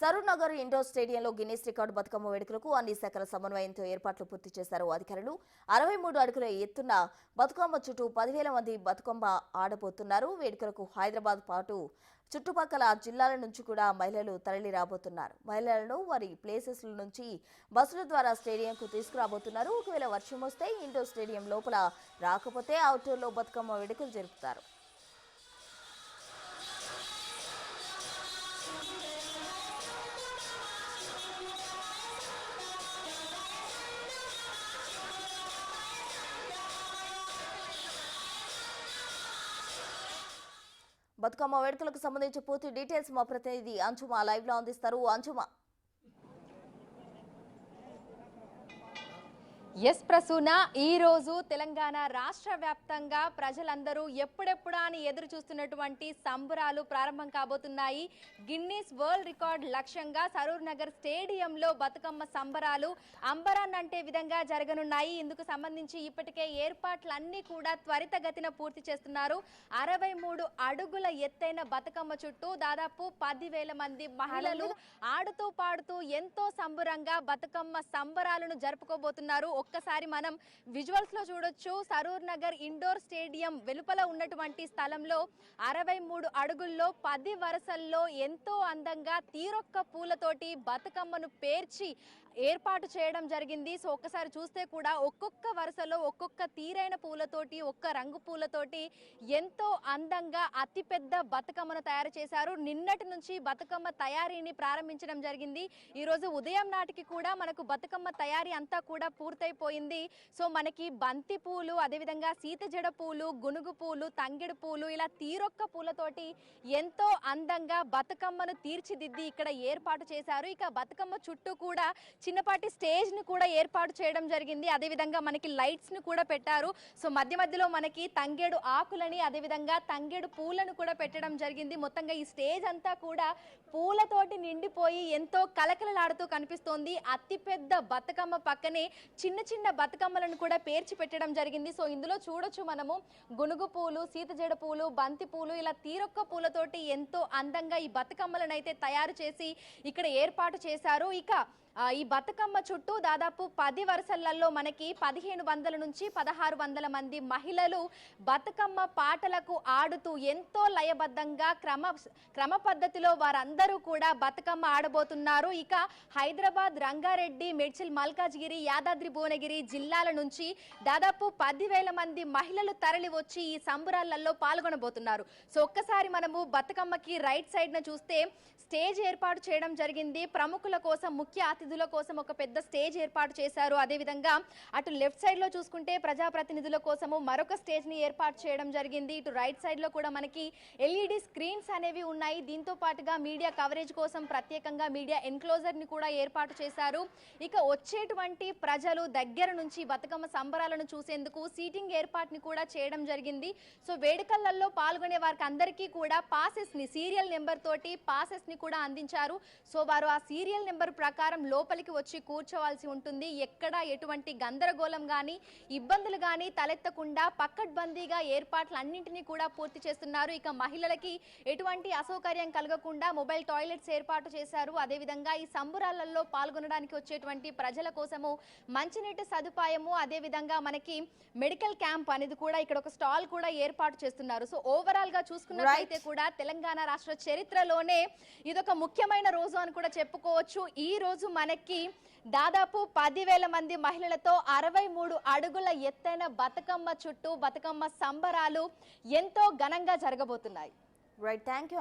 Saroor Nagar indoor స్టేడియంలో Guinness record Bathukamma వేడుకలకు అన్ని శాఖల సమన్వయంతో ఏర్పాట్లు పూర్తి చేశారు అధికారులు. 63 అడుగుల ఎత్తున్న బతుకమ్మ చుట్టూ 10,000 మంది బతుకమ్మ ఆడబోతున్నారు. వేడుకలకు హైదరాబాద్ పాటు చుట్టుపక్కల జిల్లాల నుంచి కూడా మహిళలు తరలి రాబోతున్నారు. మహిళలను వారి ప్లేసెస్ నుంచి బస్సుల ద్వారా స్టేడియంకు తీసుకురాబోతున్నారు. ఒకవేళ వర్షం వస్తే ఇండోర్ స్టేడియం లోపల రాకపోతే అవుట్డోర్లో బతుకమ్మ వేడుకలు జరుపుతారు. బతుకమ్మ వేడుకలకు సంబంధించి పూర్తి డీటెయిల్స్ మా ప్రతినిధి అంజుమ లైవ్ లో అందిస్తారు. అంజుమ, ఎస్ ప్రసూన, ఈ రోజు తెలంగాణ రాష్ట్ర వ్యాప్తంగా ప్రజలందరూ ఎప్పుడెప్పుడా అని ఎదురు చూస్తున్నటువంటి సంబరాలు ప్రారంభం కాబోతున్నాయి. గిన్నీస్ వరల్డ్ రికార్డ్ లక్ష్యంగా సరూర్ నగర్ స్టేడియంలో బతుకమ్మ సంబరాలు అంబరాన్ని అంటే విధంగా జరగనున్నాయి. ఇందుకు సంబంధించి ఇప్పటికే ఏర్పాట్లన్నీ కూడా త్వరితగతిన పూర్తి చేస్తున్నారు. 63 అడుగుల ఎత్తైన బతుకమ్మ చుట్టూ దాదాపు 10,000 మంది మహిళలు ఆడుతూ పాడుతూ ఎంతో సంబరంగా బతుకమ్మ సంబరాలను జరుపుకోబోతున్నారు. ఒక్కసారి మనం విజువల్స్ లో చూడొచ్చు. సరూర్ నగర్ ఇండోర్ స్టేడియం వెలుపల ఉన్నటువంటి స్థలంలో 63 అడుగుల్లో 10 వరుసల్లో ఎంతో అందంగా తీరొక్క పూలతోటి బతుకమ్మను పేర్చి ఏర్పాటు చేయడం జరిగింది. సో ఒక్కసారి చూస్తే కూడా ఒక్కొక్క వరుసలో ఒక్కొక్క తీరైన పూలతోటి, ఒక్క రంగు పూలతోటి ఎంతో అందంగా అతిపెద్ద బతుకమ్మను తయారు చేశారు. నిన్నటి నుంచి బతుకమ్మ తయారీని ప్రారంభించడం జరిగింది. ఈరోజు ఉదయం నాటికి కూడా మనకు బతుకమ్మ తయారీ అంతా కూడా పూర్తయిపోయింది. సో మనకి బంతి పూలు, అదేవిధంగా సీతజడ పూలు, గునుగు పూలు, తంగెడు పూలు, ఇలా తీరొక్క పూలతోటి ఎంతో అందంగా బతుకమ్మను తీర్చిదిద్ది ఇక్కడ ఏర్పాటు చేశారు. ఇక బతుకమ్మ చుట్టూ కూడా చిన్నపాటి స్టేజ్ ని కూడా ఏర్పాటు చేయడం జరిగింది. అదేవిధంగా మనకి లైట్స్ ని కూడా పెట్టారు. సో మధ్య మధ్యలో మనకి తంగేడు ఆకులని, అదేవిధంగా తంగేడు పూలను కూడా పెట్టడం జరిగింది. మొత్తంగా ఈ స్టేజ్ అంతా కూడా పూలతోటి నిండిపోయి ఎంతో కలకలలాడుతూ కనిపిస్తోంది. అతిపెద్ద బతుకమ్మ పక్కనే చిన్న చిన్న బతుకమ్మలను కూడా పేర్చి పెట్టడం జరిగింది. సో ఇందులో చూడొచ్చు మనము గునుగు పూలు, సీతజడ పూలు, బంతి పూలు, ఇలా తీరొక్క పూలతోటి ఎంతో అందంగా ఈ బతుకమ్మలను అయితే తయారు చేసి ఇక్కడ ఏర్పాటు చేశారు. ఇక ఈ బతుకమ్మ చుట్టూ దాదాపు 10 వరుసలలో మనకి 1500 నుంచి 1600 మంది మహిళలు బతుకమ్మ పాటలకు ఆడుతూ ఎంతో లయబద్ధంగా క్రమ పద్ధతిలో వారందరూ కూడా బతుకమ్మ ఆడబోతున్నారు. ఇక హైదరాబాద్, రంగారెడ్డి, మేడ్చల్, మల్కాజ్గిరి, యాదాద్రి భువనగిరి జిల్లాల నుంచి దాదాపు 10,000 మంది మహిళలు తరలి వచ్చి ఈ సంబరాలలో పాల్గొనబోతున్నారు. సో ఒక్కసారి మనము బతుకమ్మకి రైట్ సైడ్ న చూస్తే స్టేజ్ ఏర్పాటు చేయడం జరిగింది. ప్రముఖుల కోసం, ముఖ్య అతిథుల కోసం ఒక పెద్ద స్టేజ్ ఏర్పాటు చేశారు. అదేవిధంగా అటు లెఫ్ట్ సైడ్ లో చూసుకుంటే ప్రజాప్రతినిధుల కోసము మరొక స్టేజ్ ని ఏర్పాటు చేయడం జరిగింది. ఇటు రైట్ సైడ్ లో కూడా మనకి ఎల్ఈడి స్క్రీన్స్ అనేవి ఉన్నాయి. దీంతో పాటుగా మీడియా కవరేజ్ కోసం ప్రత్యేకంగా మీడియా ఎన్క్లోజర్ ని కూడా ఏర్పాటు చేశారు. ఇక వచ్చేటువంటి ప్రజలు దగ్గర నుంచి బతుకమ్మ సంబరాలను చూసేందుకు సీటింగ్ ఏర్పాటుని కూడా చేయడం జరిగింది. సో వేడుకలలో పాల్గొనే వారికి అందరికీ కూడా పాసెస్ ని, సీరియల్ నెంబర్ తోటి పాసెస్ ని కూడా అందించారు. సో వారు ఆ సీరియల్ నెంబర్ ప్రకారం లోపలికి వచ్చి కూర్చోవాల్సి ఉంటుంది. ఎక్కడ ఎటువంటి గందరగోళం గానీ, ఇబ్బందులు గానీ తలెత్తకుండా పక్కడ్బందీగా ఏర్పాట్లన్నింటినీ కూడా పూర్తి చేస్తున్నారు. ఇక మహిళలకి ఎటువంటి అసౌకర్యం కలగకుండా మొబైల్ టాయిలెట్స్ ఏర్పాటు చేశారు. అదేవిధంగా ఈ సంబరాలలో పాల్గొనడానికి వచ్చేటువంటి ప్రజల కోసము మంచినీటి సదుపాయము, అదేవిధంగా మనకి మెడికల్ క్యాంప్ అనేది కూడా ఇక్కడ ఒక స్టాల్ కూడా ఏర్పాటు చేస్తున్నారు. సో ఓవరాల్ గా చూసుకున్నట్లయితే కూడా తెలంగాణ రాష్ట్ర చరిత్రలోనే ఇదొక ముఖ్యమైన రోజు అని కూడా చెప్పుకోవచ్చు. ఈ రోజు మనకి దాదాపు 10,000 మంది మహిళలతో 63 అడుగుల ఎత్తైన బతుకమ్మ చుట్టూ బతుకమ్మ సంబరాలు ఎంతో ఘనంగా జరగబోతున్నాయి. Right, thank you.